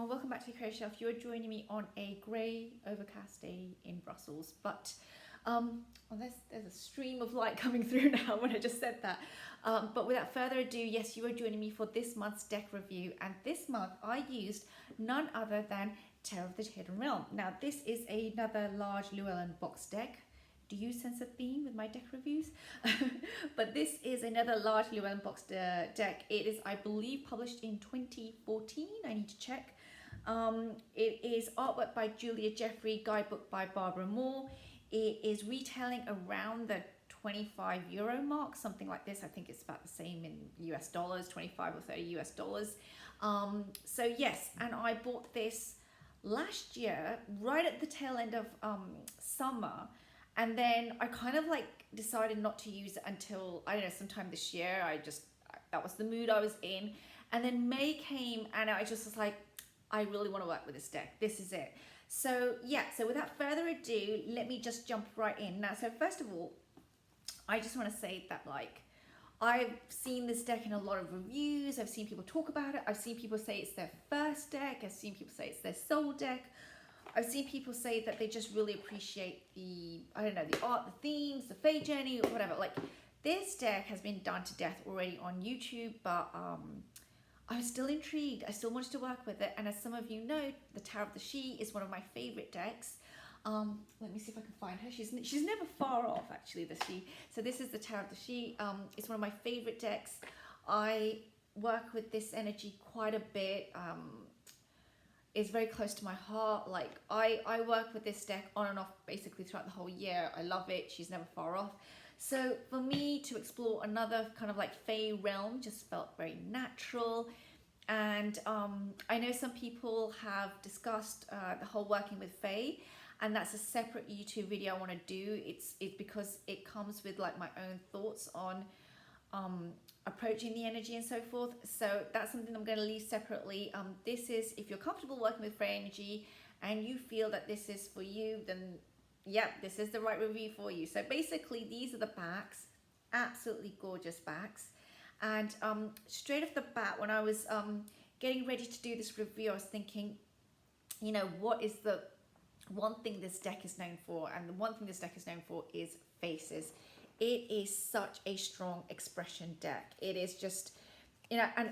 everyone, welcome back to the Creative Shelf. You're joining me on a grey overcast day in Brussels, but there's a stream of light coming through now when I just said that. But without further ado, yes, you are joining me for this month's deck review, and this month I used none other than Tarot of the Hidden Realm. Now this is another large Llewellyn box deck. Do you sense a theme with my deck reviews? But this is another large Llewellyn box deck. It is, I believe, published in 2014. I need to check. It is artwork by Juliajeffrey, guidebook by barbaramoore. It is retailing around the €25 mark, something like this. I think it's about the same in US dollars, 25 or 30 US dollars. So yes, and I bought this last year, right at the tail end of summer. And then I kind of like decided not to use it until, I don't know, sometime this year. That was the mood I was in. And then May came and I just was like, I really want to work with this deck. This is it. So yeah, so without further ado, let me just jump right in. Now, so first of all, I just want to say that like, I've seen this deck in a lot of reviews. I've seen people talk about it. I've seen people say it's their first deck. I've seen people say it's their soul deck. I've seen people say that they just really appreciate the, I don't know, the art, the themes, the Fae journey, or whatever. Like, this deck has been done to death already on YouTube, but I was still intrigued. I still wanted to work with it. And as some of you know, the Tarot of the She is one of my favorite decks. Let me see if I can find her. She's never far off, actually, the She. So this is the Tarot of the She. It's one of my favorite decks. I work with this energy quite a bit. Is very close to my heart. Like I work with this deck on and off basically throughout the whole year. I love it. She's never far off. So for me to explore another kind of like Fae realm just felt very natural. And I know some people have discussed the whole working with Fae, and that's a separate YouTube video I want to do. It's because it comes with like my own thoughts on approaching the energy and so forth. So that's something I'm going to leave separately. This is, if you're comfortable working with Fae energy and you feel that this is for you, then yeah, this is the right review for you. So basically these are the backs, absolutely gorgeous backs. And straight off the bat, when I was getting ready to do this review, I was thinking, you know, what is the one thing this deck is known for? And the one thing this deck is known for is faces. It is such a strong expression deck. It is just, you know, and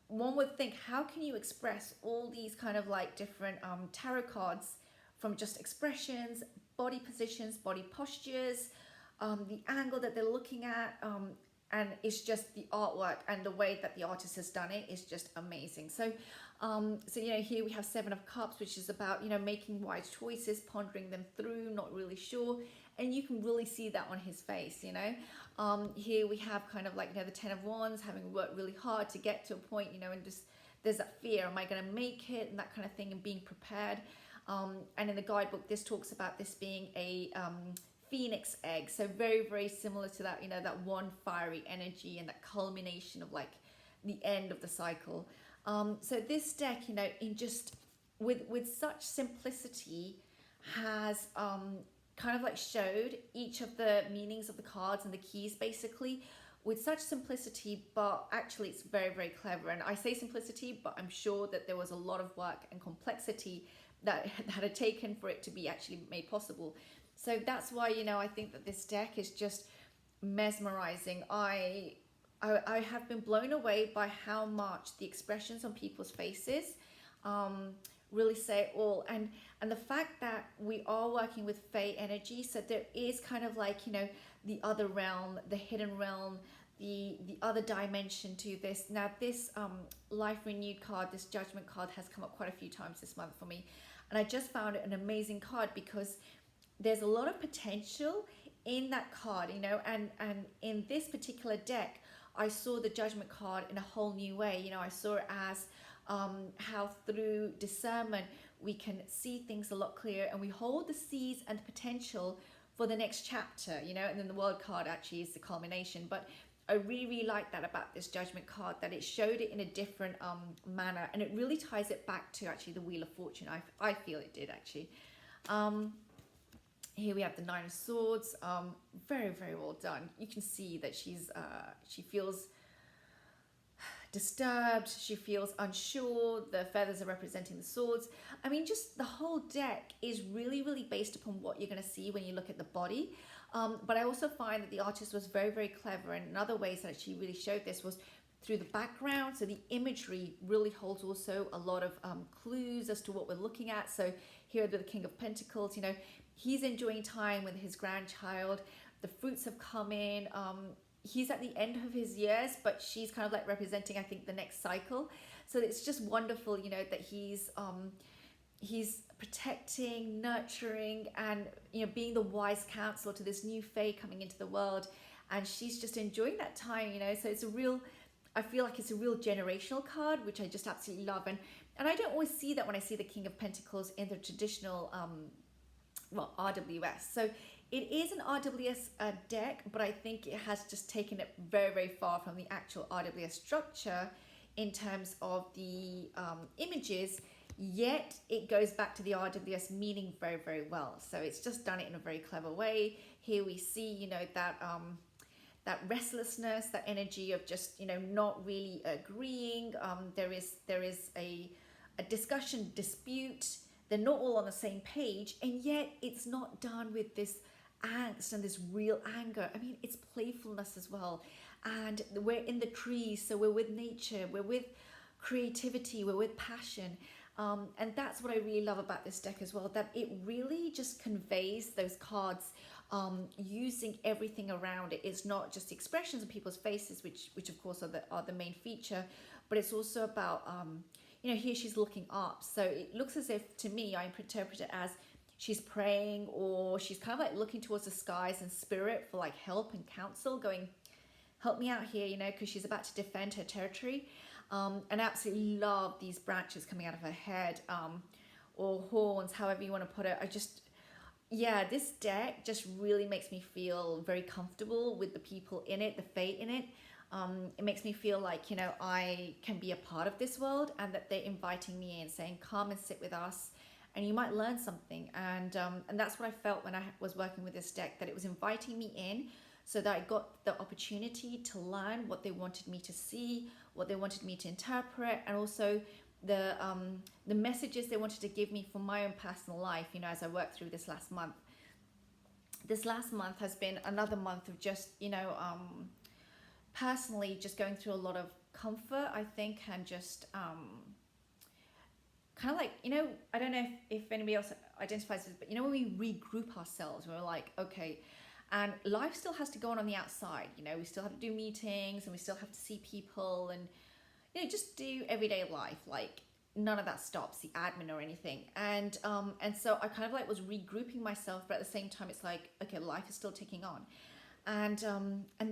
one would think, how can you express all these kind of like different tarot cards from just expressions, body positions, body postures, the angle that they're looking at, and it's just the artwork and the way that the artist has done it is just amazing. So, you know, here we have Seven of Cups, which is about, you know, making wise choices, pondering them through, not really sure. And you can really see that on his face, you know. Here we have kind of like, you know, the Ten of Wands, having worked really hard to get to a point, you know, and just there's that fear, am I going to make it, and that kind of thing, and being prepared. And in the guidebook, this talks about this being a phoenix egg, so very, very similar to that, you know, that one fiery energy and that culmination of like the end of the cycle. So this deck, you know, in just with such simplicity has kind of like showed each of the meanings of the cards and the keys basically with such simplicity, but actually it's very, very clever. And I say simplicity, but I'm sure that there was a lot of work and complexity that had taken for it to be actually made possible. So that's why, you know, I think that this deck is just mesmerizing. I have been blown away by how much the expressions on people's faces really say it all, and the fact that we are working with Fae energy, so there is kind of like, you know, the other realm, the hidden realm, the other dimension to this. Now this Life Renewed card, this Judgment card, has come up quite a few times this month for me, and I just found it an amazing card because there's a lot of potential in that card, you know, and in this particular deck I saw the Judgment card in a whole new way. You know, I saw it as how through discernment we can see things a lot clearer, and we hold the seeds and potential for the next chapter, you know. And then the World card actually is the culmination. But I really, really like that about this Judgment card, that it showed it in a different manner, and it really ties it back to actually the Wheel of Fortune. I feel it did actually. Here we have the Nine of Swords. Very, very well done. You can see that she feels disturbed. She feels unsure. The feathers are representing the swords. I mean, just the whole deck is really, really based upon what you're going to see when you look at the body. But I also find that the artist was very, very clever. And in other ways that she really showed this was through the background. So the imagery really holds also a lot of clues as to what we're looking at. So here the King of Pentacles, you know, he's enjoying time with his grandchild. The fruits have come in. He's at the end of his years, but she's kind of like representing, I think, the next cycle. So it's just wonderful, you know, that he's protecting, nurturing, and, you know, being the wise counselor to this new Fae coming into the world. And she's just enjoying that time, you know. So it's a real, I feel like it's a real generational card, which I just absolutely love. And I don't always see that when I see the King of Pentacles in the traditional, well, RWS. So it is an RWS deck, but I think it has just taken it very, very far from the actual RWS structure in terms of the images, yet it goes back to the RWS meaning very, very well. So it's just done it in a very clever way. Here we see, you know, that that restlessness, that energy of just, you know, not really agreeing. There is a discussion, dispute. They're not all on the same page, and yet it's not done with this angst and this real anger. I mean, it's playfulness as well. And we're in the trees, so we're with nature, we're with creativity, we're with passion. And that's what I really love about this deck as well, that it really just conveys those cards using everything around it. It's not just the expressions of people's faces, which of course are the main feature, but it's also about, you know, here she's looking up. So it looks as if, to me, I interpret it as she's praying, or she's kind of like looking towards the skies in spirit for like help and counsel, going, help me out here, you know, because she's about to defend her territory. And I absolutely love these branches coming out of her head, or horns, however you want to put it. I just, yeah, this deck just really makes me feel very comfortable with the people in it, the Fae in it. It makes me feel like, you know, I can be a part of this world, and that they're inviting me in, saying, come and sit with us, and you might learn something. And that's what I felt when I was working with this deck, that it was inviting me in, so that I got the opportunity to learn what they wanted me to see, what they wanted me to interpret, and also the messages they wanted to give me for my own personal life, you know, as I worked through this last month. This last month has been another month of just, you know, personally just going through a lot of comfort, I think, and just kind of like, you know, I don't know if anybody else identifies with, but you know, when we regroup ourselves, we're like, okay, and life still has to go on the outside, you know, we still have to do meetings, and we still have to see people, and, you know, just do everyday life, like none of that stops, the admin or anything. And so I kind of like was regrouping myself, but at the same time it's like, okay, life is still ticking on. And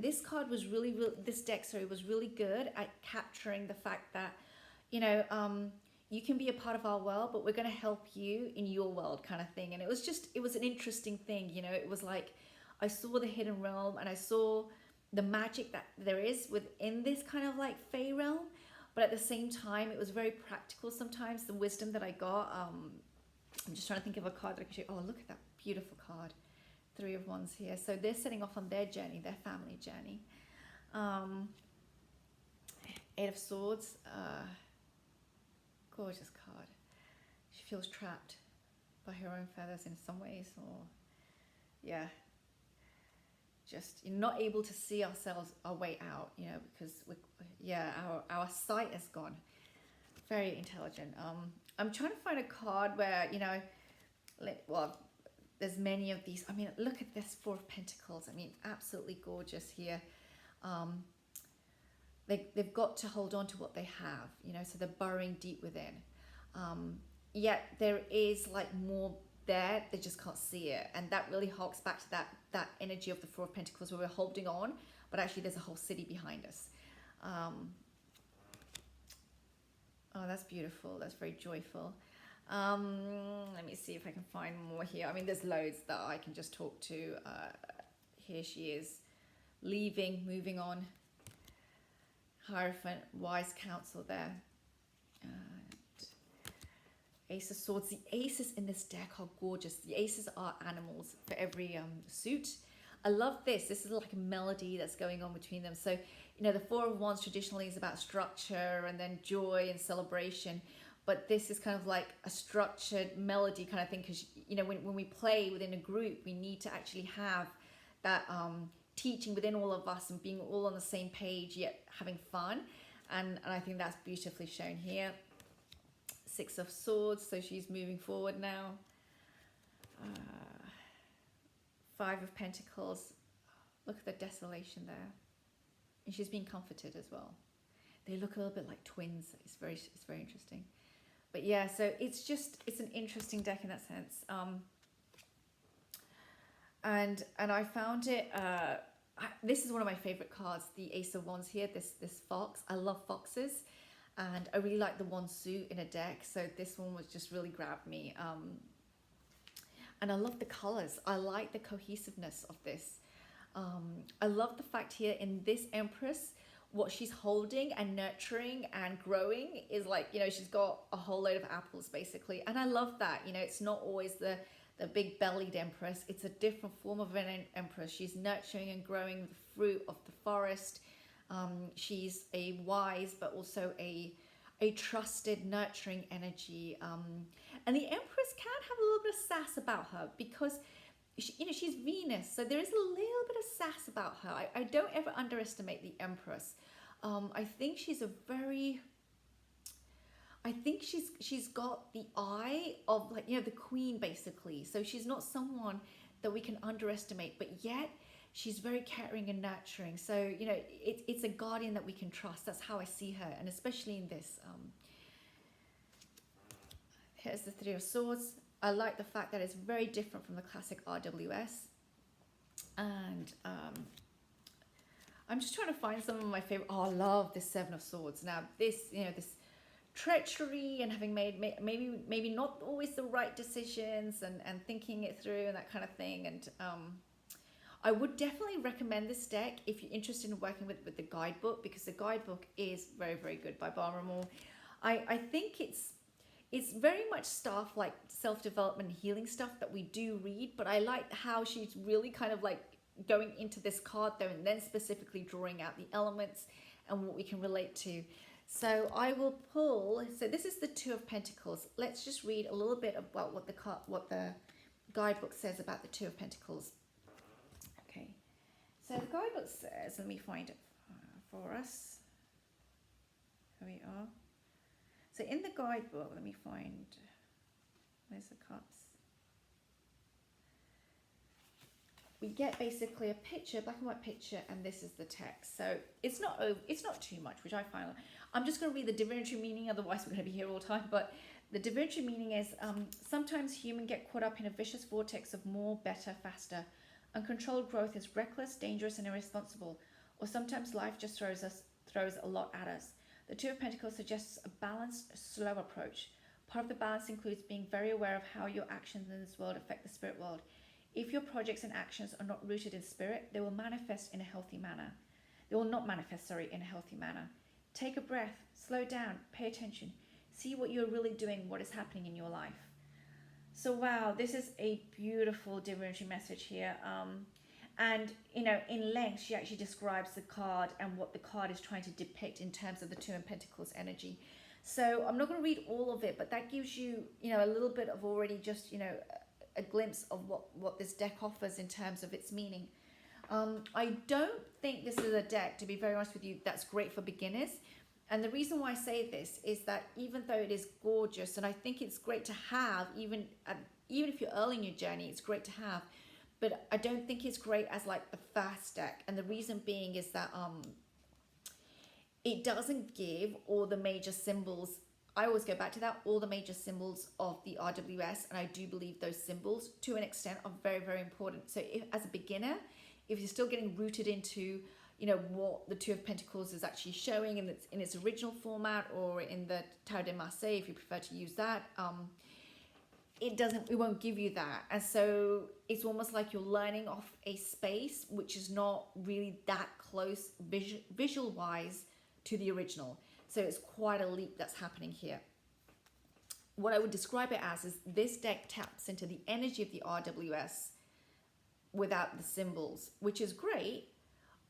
this card was really, this deck, sorry, was really good at capturing the fact that, you know, you can be a part of our world, but we're going to help you in your world, kind of thing. And it was an interesting thing, you know. It was like, I saw the hidden realm, and I saw the magic that there is within this kind of like Fae realm, but at the same time, it was very practical sometimes, the wisdom that I got. I'm just trying to think of a card that I can show you. Oh, look at that beautiful card. 3 of Wands here. So they're setting off on their journey, their family journey. 8 of Swords. Gorgeous card. She feels trapped by her own feathers in some ways, or yeah, just not able to see our way out, you know, because our sight is gone. Very intelligent. I'm trying to find a card where, you know, well, there's many of these. I mean, look at this 4 of Pentacles. I mean, absolutely gorgeous here. They've got to hold on to what they have, you know, so they're burrowing deep within. Yet there is like more there, they just can't see it. And that really harks back to that energy of the 4 of Pentacles, where we're holding on, but actually there's a whole city behind us. Oh, that's beautiful. That's very joyful. Let me see if I can find more here. I mean, there's loads that I can just talk to. Here she is, leaving, moving on. Hierophant, wise counsel there. Ace of Swords. The aces in this deck are gorgeous. The aces are animals for every suit. I love this. This is like a melody that's going on between them. So you know, the Four of Wands traditionally is about structure and then joy and celebration. But this is kind of like a structured melody kind of thing, because, you know, when we play within a group, we need to actually have that teaching within all of us and being all on the same page, yet having fun. And I think that's beautifully shown here. Six of Swords, so she's moving forward now. Five of Pentacles. Look at the desolation there. And she's being comforted as well. They look a little bit like twins. It's very interesting. But yeah, so it's an interesting deck in that sense. And I found it, this is one of my favorite cards, the Ace of Wands here, this fox. I love foxes, and I really like the wand suit in a deck, so this one was just really grabbed me. And I love the colors. I like the cohesiveness of this. I love the fact here in this Empress, what she's holding and nurturing and growing is like, you know, she's got a whole load of apples basically. And I love that, you know, it's not always the big bellied Empress. It's a different form of an Empress. She's nurturing and growing the fruit of the forest. She's a wise, but also a trusted, nurturing energy. And the Empress can have a little bit of sass about her because, you know, she's Venus. So there is a little bit of sass about her. I don't ever underestimate the Empress. I think she's a very... I think she's got the eye of, like, you know, the queen basically. So she's not someone that we can underestimate, but yet she's very caring and nurturing. So, you know, it's a guardian that we can trust. That's how I see her, and especially in this. Here's the Three of Swords. I like the fact that it's very different from the classic RWS. And I'm just trying to find some of my favorite. Oh, I love this Seven of Swords. Now this, you know, this treachery and having made maybe not always the right decisions and thinking it through and that kind of thing. And I would definitely recommend this deck if you're interested in working with the Guidebook, because the Guidebook is very good by barbaramoore. I think it's very much stuff like self-development and healing stuff that we do read, but I like how she's really kind of like going into this card though, and then specifically drawing out the elements and what we can relate to. So I will pull, so this is the Two of Pentacles. Let's just read a little bit about what the Guidebook says about the Two of Pentacles. Okay, so the Guidebook says, let me find it for us. Here we are. So in the Guidebook, let me find, where's the cups? We get basically a picture, black and white picture, and this is the text. So it's not too much, which I find. I'm just going to read the divinatory meaning, otherwise we're going to be here all the time. But the divinatory meaning is, sometimes humans get caught up in a vicious vortex of more, better, faster. Uncontrolled growth is reckless, dangerous, and irresponsible. Or sometimes life just throws a lot at us. The Two of Pentacles suggests a balanced, slow approach. Part of the balance includes being very aware of how your actions in this world affect the spirit world. If your projects and actions are not rooted in spirit, they will manifest in a healthy manner. They will not manifest, in a healthy manner. Take a breath, slow down, pay attention. See what you're really doing, what is happening in your life. So wow, this is a beautiful divinatory message here. And, you know, in length, she actually describes the card and what the card is trying to depict in terms of the Two of Pentacles energy. So I'm not going to read all of it, but that gives you, you know, a little bit of already just, you know, a glimpse of what this deck offers in terms of its meaning. I don't think this is a deck, to be very honest with you, that's great for beginners. And the reason why I say this is that even though it is gorgeous, and I think it's great to have, even if you're early in your journey, it's great to have, but I don't think it's great as like the fast deck. And the reason being is that it doesn't give all the major symbols. I always go back to that, all the major symbols of the RWS, and I do believe those symbols to an extent are very important. So if, as a beginner, if you're still getting rooted into, you know, what the Two of Pentacles is actually showing in its original format, or in the Tarot de Marseille, if you prefer to use that, it won't give you that. And so it's almost like you're learning off a space which is not really that close visual wise to the original. So it's quite a leap that's happening here. What I would describe it as is this deck taps into the energy of the RWS without the symbols, which is great.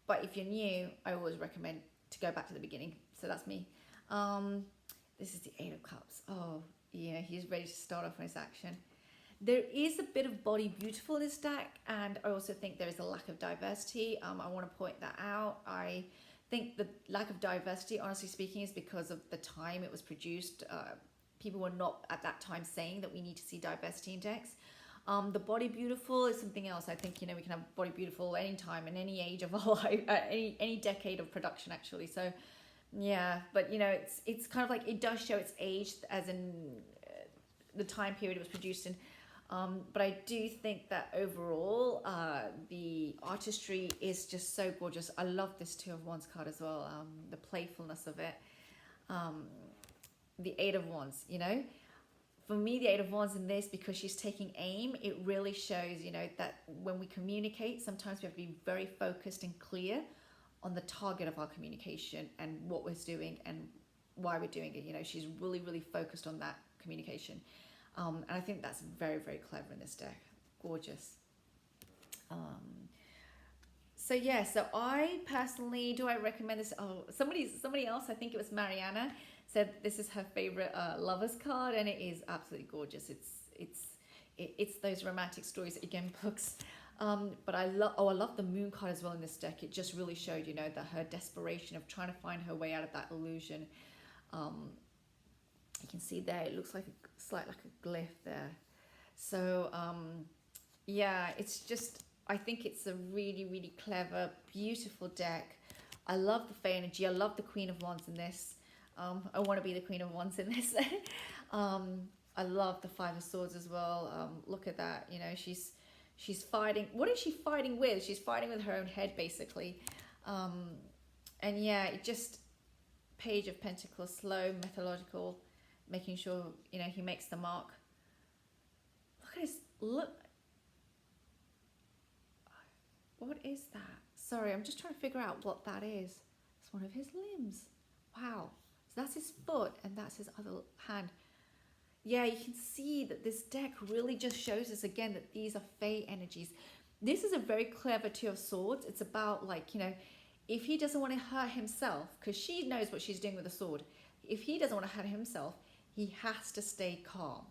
but if you're new, I always recommend to go back to the beginning. So that's me. This is the Eight of Cups. Oh, yeah, he's ready to start off on his action. There is a bit of body beautiful in this deck, and I also think there is a lack of diversity. I want to point that out. I think the lack of diversity, honestly speaking, is because of the time it was produced. People were not at that time saying that we need to see diversity in decks. The body beautiful is something else. I think, you know, we can have body beautiful anytime in any age of our life, any decade of production actually. So yeah, but you know, it's kind of like, it does show its age as in the time period it was produced in. But I do think that overall, the artistry is just so gorgeous. I love this Two of Wands card as well. The playfulness of it. The Eight of Wands, you know, for me, the Eight of Wands in this, because she's taking aim, it really shows, you know, that when we communicate, sometimes we have to be very focused and clear on the target of our communication and what we're doing and why we're doing it. You know, she's really, really focused on that communication. And I think that's very, very clever in this deck. Gorgeous. So yeah, so I personally, do I recommend this? Oh, somebody else, I think it was Mariana, said this is her favorite lovers card, and it is absolutely gorgeous. It's those romantic stories that you get in books. But I love the Moon card as well in this deck. It just really showed, you know, that her desperation of trying to find her way out of that illusion. You can see there, it looks like like a glyph there. So yeah, it's just, I think it's a really, really clever, beautiful deck. I love the Fae energy. I love the Queen of Wands in this. I want to be the Queen of Wands in this. I love the Five of Swords as well. Look at that. You know, she's fighting. What is she fighting with? She's fighting with her own head, basically. And yeah, it just, Page of Pentacles, slow, methodical, making sure, you know, he makes the mark. Look at his, look. What is that? Sorry, I'm just trying to figure out what that is. It's one of his limbs. Wow. So that's his foot and that's his other hand. Yeah, you can see that this deck really just shows us again that these are Fae energies. This is a very clever Two of Swords. It's about, like, you know, if he doesn't want to hurt himself, because she knows what she's doing with the sword. If he doesn't want to hurt himself, he has to stay calm.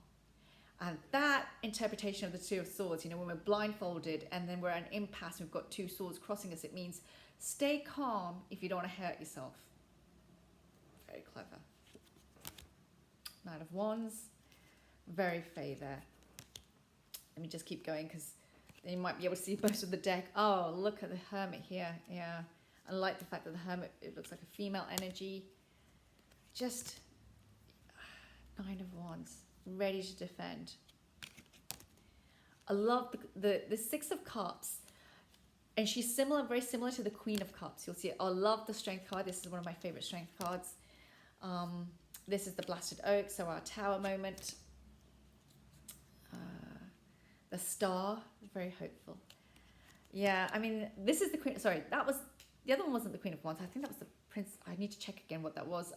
And that interpretation of the Two of Swords, you know, when we're blindfolded and then we're at an impasse, we've got two swords crossing us, it means stay calm if you don't want to hurt yourself. Very clever. Knight of Wands. Very Fae there. Let me just keep going because then you might be able to see most of the deck. Oh, look at the Hermit here. Yeah. I like the fact that the Hermit, it looks like a female energy. Just Nine of Wands, ready to defend. I love the Six of Cups, and she's similar, very similar to the Queen of Cups. You'll see it. I love the Strength card. This is one of my favorite Strength cards. This is the Blasted Oak, so our Tower moment. The Star, very hopeful. Yeah, I mean, this is the Queen. Sorry, that was, the other one wasn't the Queen of Wands. I think that was the Prince. I need to check again what that was.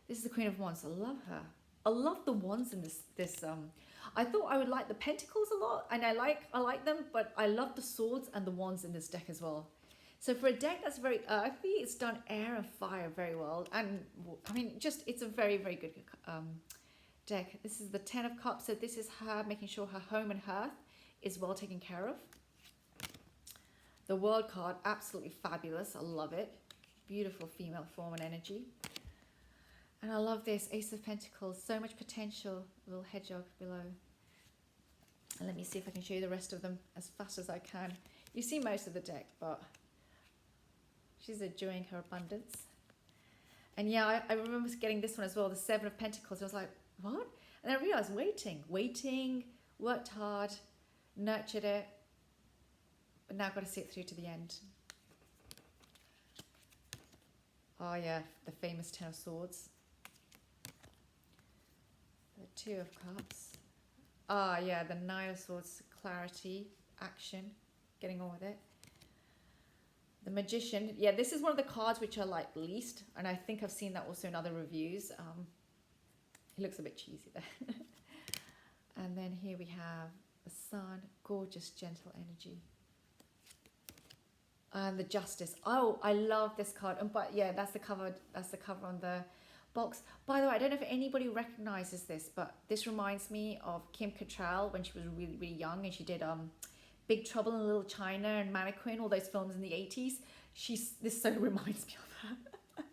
This is the Queen of Wands. I love her. I love the wands in this. I thought I would like the Pentacles a lot, and I like them, but I love the swords and the wands in this deck as well. So for a deck that's very earthy, it's done air and fire very well, and I mean, just, it's a very, very good deck. This is the Ten of Cups, so this is her making sure her home and hearth is well taken care of. The World card, absolutely fabulous. I love it. Beautiful female form and energy. And I love this Ace of Pentacles. So much potential. A little hedgehog below. And let me see if I can show you the rest of them as fast as I can. You see most of the deck, but she's enjoying her abundance. And yeah, I remember getting this one as well, the Seven of Pentacles. I was like, what? And I realized waiting, worked hard, nurtured it, but now I've got to see it through to the end. Oh yeah, the famous Ten of Swords. The Two of Cups. Ah yeah, the Nine of Swords, clarity, action, getting on with it. The Magician. Yeah, this is one of the cards which I like least, and I think I've seen that also in other reviews. It looks a bit cheesy there. And then here we have the Sun, gorgeous, gentle energy. And the Justice. Oh, I love this card. And but yeah, that's the cover. That's the cover on the box. By the way, I don't know if anybody recognizes this, but this reminds me of Kim Cattrall when she was really, really young, and she did Big Trouble in Little China and Mannequin, all those films in the 80s. This so reminds me of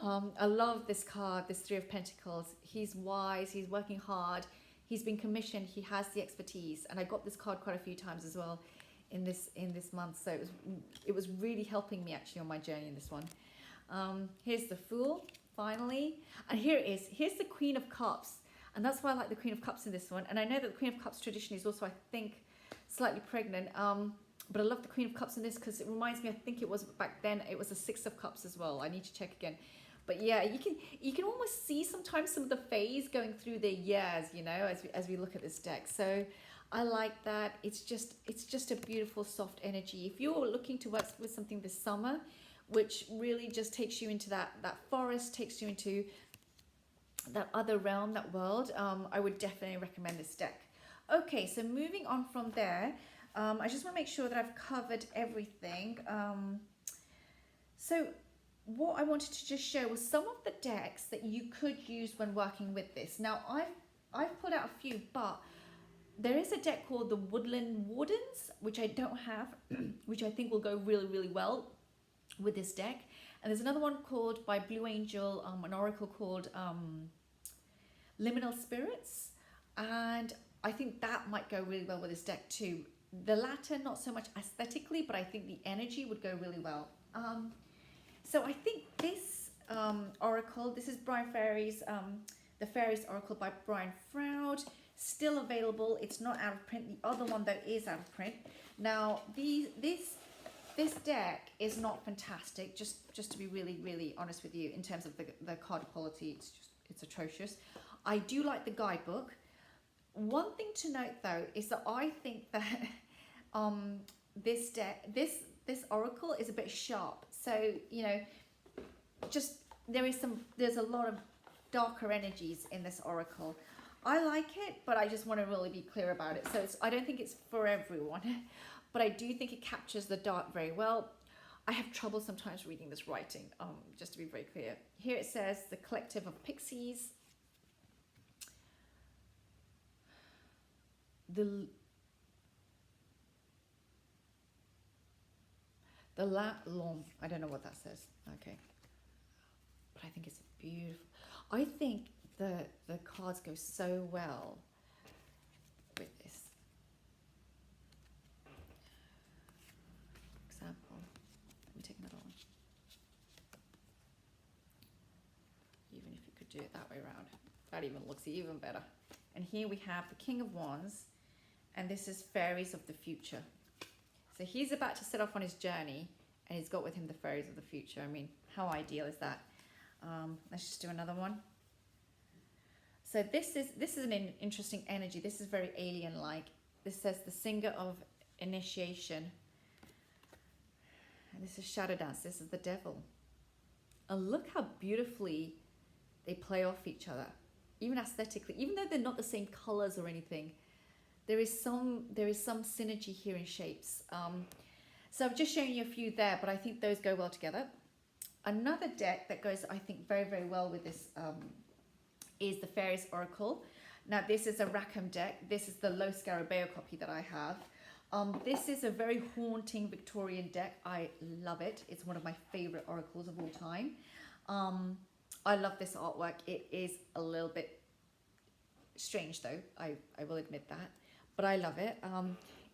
her. I love this card, this Three of Pentacles. He's wise, he's working hard, he's been commissioned, he has the expertise. And I got this card quite a few times as well in this month. So it was really helping me actually on my journey in this one. Here's the Fool, finally. And here it is. Here's the Queen of Cups. And that's why I like the Queen of Cups in this one. And I know that the Queen of Cups traditionally is also, I think, slightly pregnant. But I love the Queen of Cups in this because it reminds me, I think it was back then, it was a Six of Cups as well. I need to check again. But yeah, you can almost see sometimes some of the Faes going through their years, you know, as we look at this deck. So I like that. It's just a beautiful soft energy. If you're looking to work with something this summer, which really just takes you into that forest, takes you into that other realm, that world, I would definitely recommend this deck. Okay, so moving on from there, I just want to make sure that I've covered everything. So what I wanted to just show was some of the decks that you could use when working with this. Now, I've put out a few, but there is a deck called the Woodland Wardens, which I don't have, which I think will go really, really well with this deck. And there's another one called by Blue Angel, an oracle called Liminal Spirits. And I think that might go really well with this deck too. The latter, not so much aesthetically, but I think the energy would go really well. So I think this oracle, this is Brian Fairies, the Fairies Oracle by Brian Froud, still available. It's not out of print. The other one though is out of print. Now this deck is not fantastic, just to be really, really honest with you, in terms of the card quality. It's atrocious. I do like the guidebook. One thing to note though is that I think that this deck, this oracle is a bit sharp. So, you know, just there's a lot of darker energies in this oracle. I like it, but I just want to really be clear about it. So I don't think it's for everyone, but I do think it captures the dark very well. I have trouble sometimes reading this writing, just to be very clear. Here it says, the collective of pixies. I don't know what that says. Okay. But I think it's beautiful. I think the cards go so well with this. For example, let me take another one. Even if you could do it that way around, that even looks even better. And here we have the King of Wands, and this is Fairies of the Future. So he's about to set off on his journey, and he's got with him the Fairies of the Future. I mean, how ideal is that? Let's just do another one. So this is an interesting energy. This is very alien-like. This says the Singer of Initiation. And this is Shadow Dance. This is the Devil. And look how beautifully they play off each other, even aesthetically. Even though they're not the same colors or anything, there is some synergy here in shapes. So I've just shown you a few there, but I think those go well together. Another deck that goes, I think, very, very well with this is the Fairies Oracle. Now, this is a Rackham deck. This is the Low Scarabeo copy that I have. This is a very haunting Victorian deck. I love it. It's one of my favorite oracles of all time. I love this artwork. It is a little bit strange, though. I will admit that. But I love it.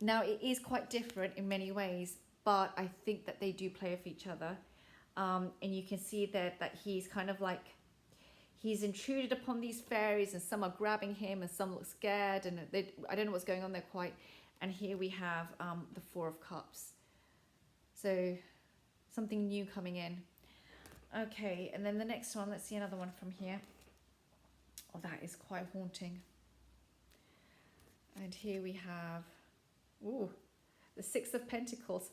Now, it is quite different in many ways, but I think that they do play off each other. And you can see that he's kind of like, he's intruded upon these fairies, and some are grabbing him and some look scared, and I don't know what's going on there quite. And here we have the Four of Cups. So something new coming in. Okay, and then the next one, let's see another one from here. Oh, that is quite haunting. And here we have, ooh, the Six of Pentacles.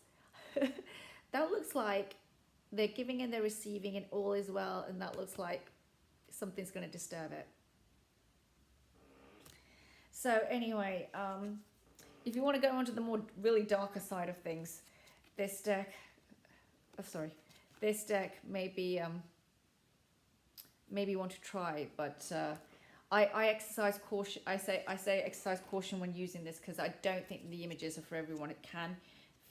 That looks like they're giving and they're receiving and all is well, and that looks like something's going to disturb it. So anyway, if you want to go on to the more really darker side of things, this deck, this deck maybe maybe want to try, but I exercise caution. I say exercise caution when using this, because I don't think the images are for everyone. It can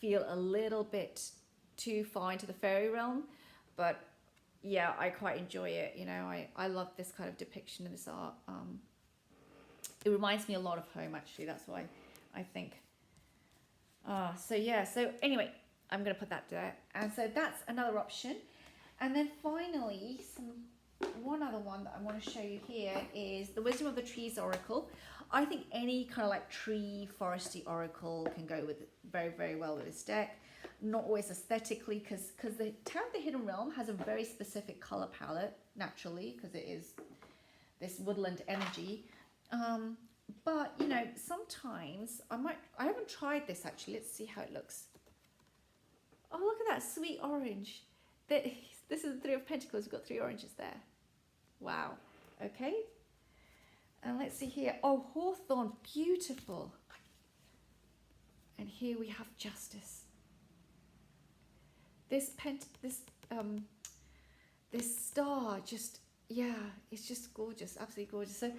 feel a little bit too far into the fairy realm, but yeah, I quite enjoy it. You know, I love this kind of depiction of this art. It reminds me a lot of home, actually. That's why I think. So yeah, so anyway, I'm going to put that there. And so that's another option. And then finally, one other one that I want to show you here is the Wisdom of the Trees Oracle. I think any kind of like tree, foresty oracle can go with very, very well with this deck. Not always aesthetically, because the Tarot of the Hidden Realm has a very specific color palette, naturally, because it is this woodland energy. But you know, sometimes I haven't tried this actually. Let's see how it looks. Oh, look at that sweet orange. This is the Three of Pentacles. We've got 3 oranges there. Wow. Okay. And let's see here. Oh, hawthorn, beautiful. And here we have justice. This star, just, yeah, it's just gorgeous, absolutely gorgeous. So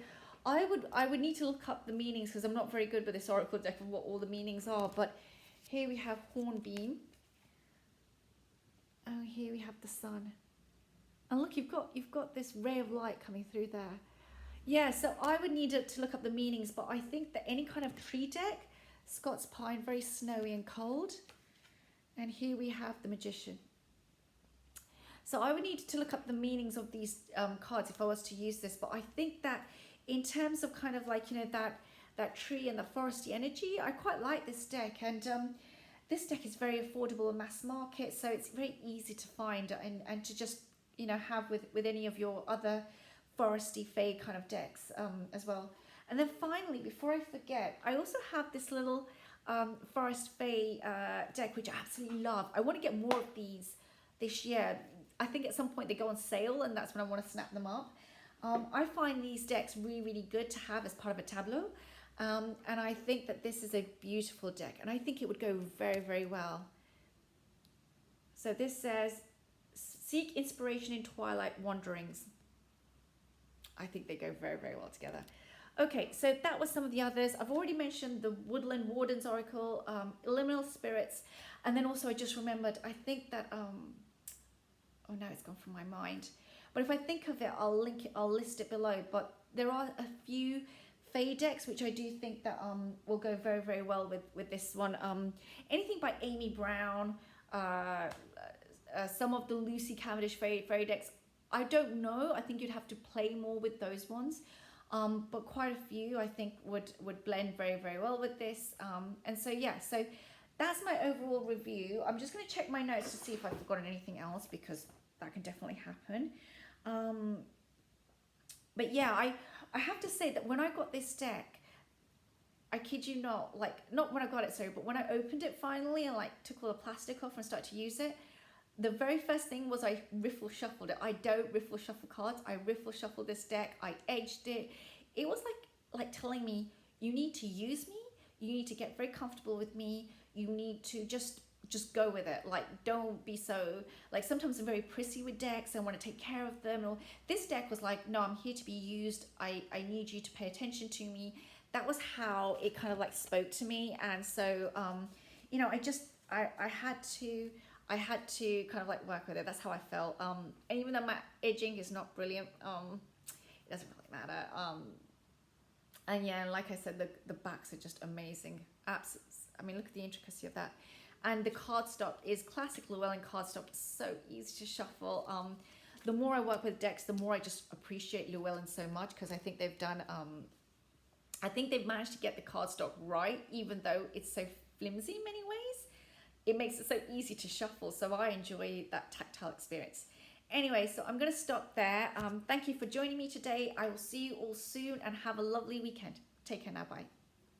I would need to look up the meanings, because I'm not very good with this oracle deck of what all the meanings are. But here we have hornbeam. Oh, here we have the sun. And look, you've got this ray of light coming through there. Yeah, so I would need to look up the meanings, but I think that any kind of tree deck, Scots pine, very snowy and cold. And here we have the Magician. So I would need to look up the meanings of these cards if I was to use this. But I think that in terms of kind of like, you know, that tree and the foresty energy, I quite like this deck. And this deck is very affordable and mass market, so it's very easy to find and to just, you know, have with any of your other foresty fae kind of decks as well. And then finally, before I forget, I also have this little forest fae deck, which I absolutely love. I want to get more of these this year. I think at some point they go on sale, and that's when I want to snap them up. I find these decks really, really good to have as part of a tableau. And I think that this is a beautiful deck, and I think it would go very, very well. So this says, seek inspiration in twilight wanderings. I think they go very, very well together. Okay, so that was some of the others. I've already mentioned the Woodland Wardens Oracle, Liminal Spirits, and then also I just remembered, I think that, oh no, it's gone from my mind. But if I think of it, I'll link it, I'll list it below. But there are a few Fae decks which I do think that will go very, very well with this one. Anything by Amy Brown, some of the Lucy Cavendish Fae decks, I don't know. I think you'd have to play more with those ones. But quite a few I think would blend very, very well with this. And so yeah, so that's my overall review. I'm just going to check my notes to see if I've forgotten anything else, because that can definitely happen. But yeah, I have to say that when I got this deck, I kid you not, like, not when I got it, sorry, but when I opened it finally and like took all the plastic off and started to use it, the very first thing was I riffle shuffled it. I don't riffle shuffle cards. I riffle shuffled this deck. I edged it. It was like telling me, you need to use me. You need to get very comfortable with me. You need to just go with it. Like, don't be so, like, sometimes I'm very prissy with decks. I want to take care of them. Or this deck was like, no, I'm here to be used. I need you to pay attention to me. That was how it kind of like spoke to me. And so, you know, I had to kind of like work with it. That's how I felt. And even though my edging is not brilliant, it doesn't really matter. And yeah, like I said, the backs are just amazing. I mean, look at the intricacy of that. And the cardstock is classic Llewellyn cardstock. So easy to shuffle. The more I work with decks, the more I just appreciate Llewellyn so much, because I think they've done, I think they've managed to get the cardstock right, even though it's so flimsy in many ways. It makes it so easy to shuffle. So I enjoy that tactile experience. Anyway, so I'm going to stop there. Thank you for joining me today. I will see you all soon, and have a lovely weekend. Take care now. Bye.